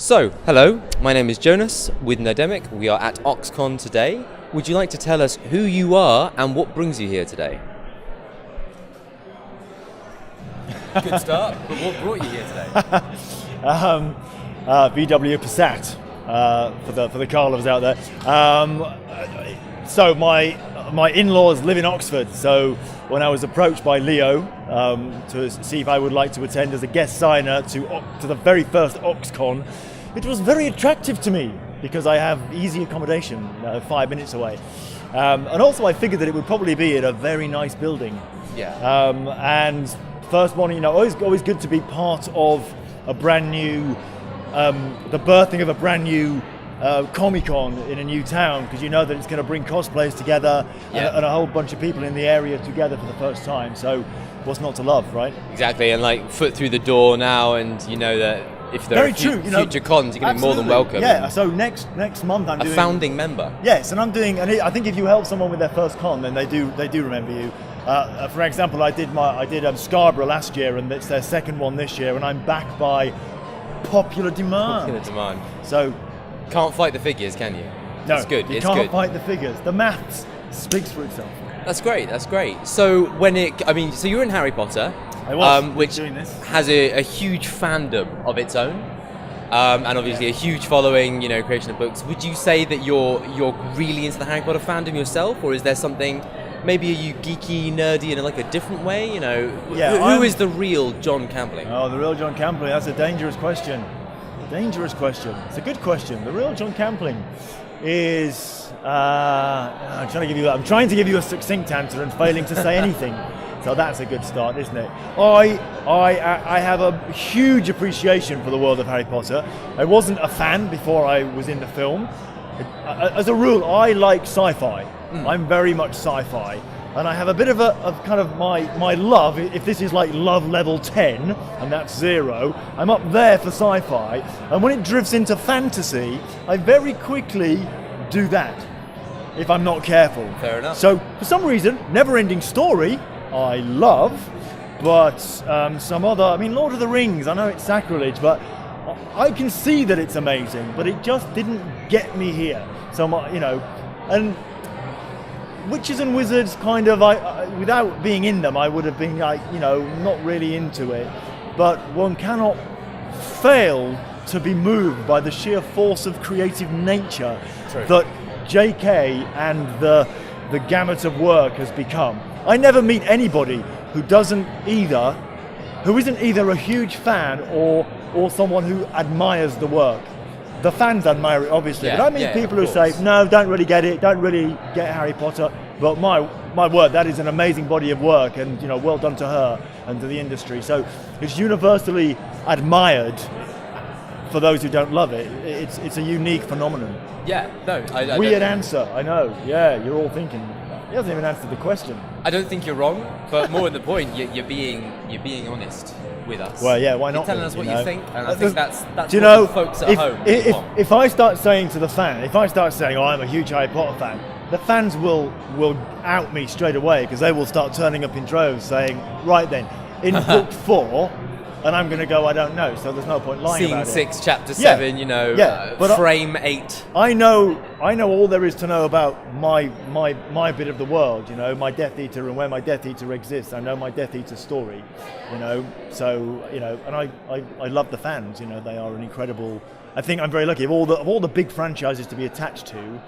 So, hello, my name is Jonas with Nerdemic. We are at OxCon today. Would you like to tell us who you are and what brings you here today? Good start, but what brought you here today? VW Passat for the car lovers out there. So my in-laws live in Oxford, so when I was approached by Leo to see if I would like to attend as a guest signer to the very first OxCon, it was very attractive to me because I have easy accommodation 5 minutes away. And also I figured that it would probably be in a very nice building. Yeah. And first one, always good to be part of a brand new, the birthing of a brand new Comic-Con in a new town, because you know that it's going to bring cosplayers together and a whole bunch of people in the area together for the first time. So what's not to love, right? Exactly, and like foot through the door now, and you know that if there are future cons, you're going to be more than welcome. Yeah, so next month I'm doing... A founding member. Yes, and I'm doing, and I think if you help someone with their first con, then they do remember you. For example, I did Scarborough last year, and it's their second one this year, and I'm back by popular demand. So... Can't fight the figures, can you? No, it's good. You can't fight the figures. The maths speaks for itself. That's great. So so you're in Harry Potter, I was which doing this. Has a huge fandom of its own, and obviously a huge following. Creation of books. Would you say that you're really into the Harry Potter fandom yourself, or is there something? Maybe are you geeky, nerdy in like a different way? Who is the real Jon Campling? Oh, the real Jon Campling. That's a dangerous question. It's a good question. The real Jon Campling is. I'm trying to give you a succinct answer and failing to say anything. So that's a good start, isn't it? I have a huge appreciation for the world of Harry Potter. I wasn't a fan before I was in the film. As a rule, I like sci-fi. I'm very much sci-fi. And I have a bit of kind of my love, if this is like love level 10, and that's 0, I'm up there for sci-fi. And when it drifts into fantasy, I very quickly do that, if I'm not careful. Fair enough. So, for some reason, Never-Ending Story, I love, but some other, Lord of the Rings, I know it's sacrilege, but I can see that it's amazing, but it just didn't get me here. So, and... Witches and Wizards, kind of, without being in them, I would have been not really into it. But one cannot fail to be moved by the sheer force of creative nature that JK and the gamut of work has become. I never meet anybody who isn't either a huge fan or someone who admires the work. The fans admire it, obviously, but I meet people who say, no, don't really get it, don't really get Harry Potter. But my word, that is an amazing body of work, and well done to her and to the industry. So it's universally admired. For those who don't love it, it's a unique phenomenon. Yeah, no, I weird answer, I know. Yeah, you're all thinking. He hasn't even answered the question. I don't think you're wrong, but more at the point, you're being honest with us. Well, yeah, why not? You're telling us what you think, and I think that's do what folks at home want. If I start saying to the fan, oh, I'm a huge Harry Potter fan, the fans will out me straight away, because they will start turning up in droves saying, right then, in book 4, and I'm going to go, I don't know, so there's no point lying about it. Scene 6, chapter 7, frame 8. I know all there is to know about my bit of the world, my Death Eater and where my Death Eater exists. I know my Death Eater story, so, and I love the fans, they are an incredible, I think I'm very lucky of all the big franchises to be attached to,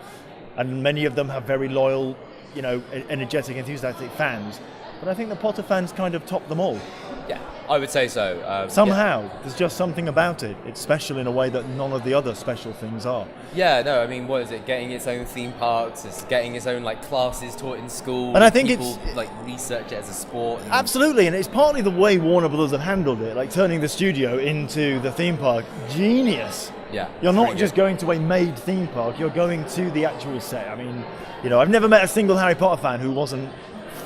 and many of them have very loyal, energetic, enthusiastic fans. But I think the Potter fans kind of top them all. Yeah, I would say so. Somehow, there's just something about it. It's special in a way that none of the other special things are. Yeah, no, what is it? Getting its own theme parks, it's getting its own classes taught in school. And I think people research it as a sport. Absolutely, and it's partly the way Warner Brothers have handled it, turning the studio into the theme park. Genius. Yeah, you're not just going to a made theme park, you're going to the actual set. I've never met a single Harry Potter fan who wasn't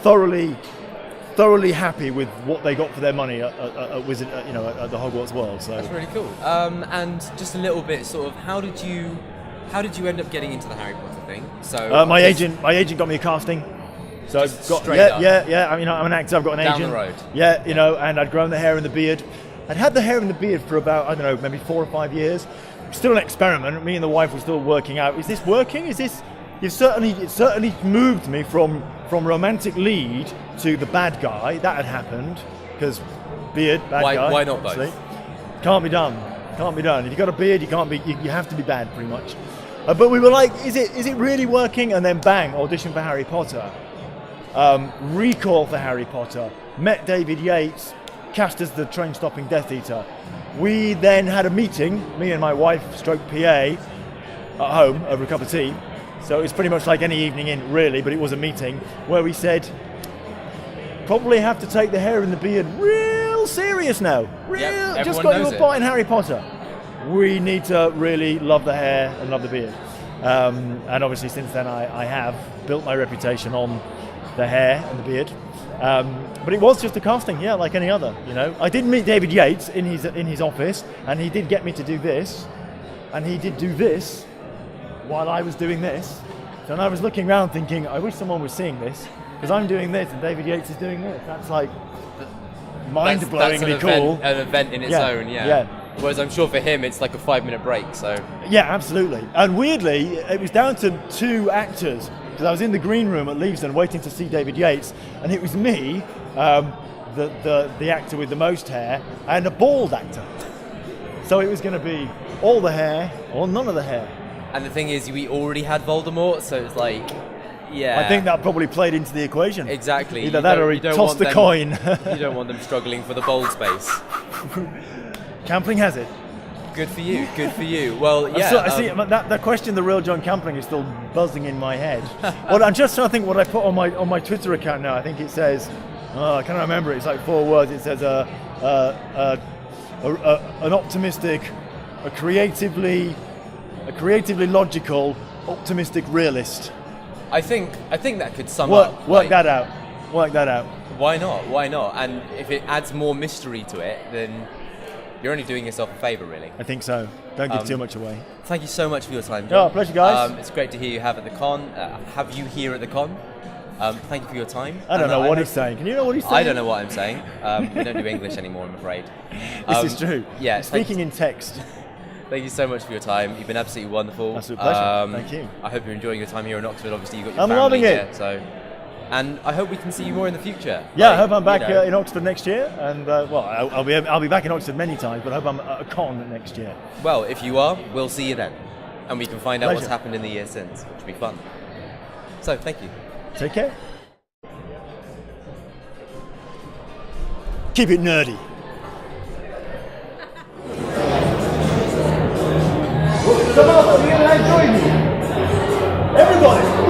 thoroughly happy with what they got for their money at the Hogwarts World. So that's really cool. And just a little bit, sort of, how did you end up getting into the Harry Potter thing? So my agent got me a casting. So I've got straight up. Yeah. I'm an actor. I've got an agent. Down the road. Yeah, and I'd grown the hair and the beard. I'd had the hair and the beard for about, maybe 4 or 5 years. still an experiment. Me and the wife were still working out. Is this working? Is this? It certainly moved me from romantic lead to the bad guy. That had happened because beard, bad guy. Why not both? Obviously. Can't be done. Can't be done. If you got a beard, you can't be. You have to be bad, pretty much. But we were like, is it really working? And then bang, audition for Harry Potter. Recall for Harry Potter. Met David Yates, cast as the train-stopping Death Eater. We then had a meeting, me and my wife, stroke PA, at home over a cup of tea. So it was pretty much like any evening in, really, but it was a meeting where we said, probably have to take the hair and the beard real serious now. Just got your part in Harry Potter. We need to really love the hair and love the beard. And obviously since then I have built my reputation on the hair and the beard. But it was just a casting, yeah, like any other, you know. I did meet David Yates in his office, and he did get me to do this, and he did do this while I was doing this. So I was looking around thinking, I wish someone was seeing this, because I'm doing this and David Yates is doing this. That's like mind-blowingly cool. An event in its own, yeah. Whereas I'm sure for him it's like a 5-minute break, so... Yeah, absolutely. And weirdly, it was down to 2 actors, because I was in the green room at Leavesden waiting to see David Yates, and it was me, the actor with the most hair, and a bald actor. So it was going to be all the hair or none of the hair. And the thing is, we already had Voldemort, so it's like, yeah. I think that probably played into the equation. Exactly. Either that or he tossed the coin. You don't want them struggling for the bold space. Campling has it. Good for you, good for you. Well, yeah. I see that question, the real Jon Campling, is still buzzing in my head. Well, I'm just trying to think what I put on my Twitter account now. I think it says, I can't remember. It's like 4 words. It says an optimistic, a creatively logical, optimistic realist. I think that could sum up. Work that out. Work that out. Why not? Why not? And if it adds more mystery to it, then you're only doing yourself a favour, really. I think so. Don't give too much away. Thank you so much for your time, Jon. Oh, pleasure, guys. It's great to hear you have at the con. Have you here at the con. Thank you for your time. I don't know what he's saying. Can you know what he's saying? I don't know what I'm saying. We don't do English anymore, I'm afraid. This is true. Yeah. Speaking in text. Thank you so much for your time. You've been absolutely wonderful. Absolute pleasure. Thank you. I hope you're enjoying your time here in Oxford. Obviously, you've got your I'm family loving here, it. so. And I hope we can see you more in the future. Yeah, I hope I'm back in Oxford next year. And I'll be back in Oxford many times, but I hope I'm at a con next year. Well, if you are, we'll see you then, and we can find out Pleasure. what's happened in the year since, which will be fun. So, thank you. Take care. Keep it nerdy. Come on, we're gonna join you. Everybody.